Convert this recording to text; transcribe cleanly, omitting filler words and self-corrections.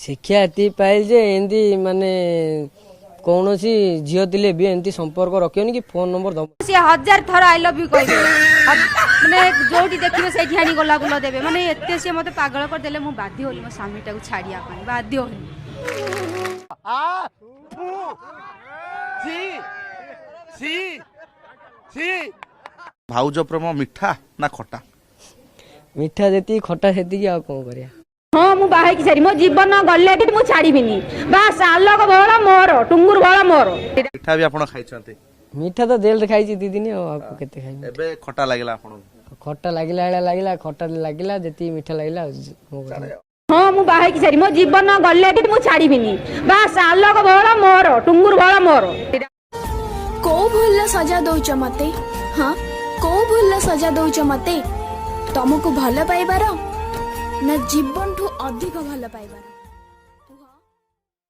शिक्षा ये पाइल जे एमती माने कौन सी झील थे भी एमती संपर्क रखियोनी कि फोन नंबर दब सी 1000 थर आई लव यू कहबे माने जोटी देखिबे सेठी आनी गोला गुला देबे माने एते से मते पागल कर देले मु बाध्य होली मो स्वामीटा को छाड़िया पानी बाध्य होली आ सी सी सी भाउज प्रेम मिठा ना खटा मीठा जेती खटा सेती आ कौन करिया हाँ मु बाहे की सारी मो जीवन गले कि मु छाड़ीबिनी बास आलोक भोला मोर टुंगुर भोला मोर मिठा भी आपण खाइ छथि मीठा तो जेल खाई दी दिन आपको केते खाई एबे खटा लागला आपण खट्टा लागला खट्टा लागला जेती मीठा लागला हाँ मु बाहे की सारी मो जीवन गले कि मु छाड़ीबिनी बास आलोक भोला मोर टुंगुर भोला मोर को भूल सजा दौच मते हाँ को भूल सजा दौच मते तुमको भल पाइबार ना जीवन ठू अधिक भल पाइबार।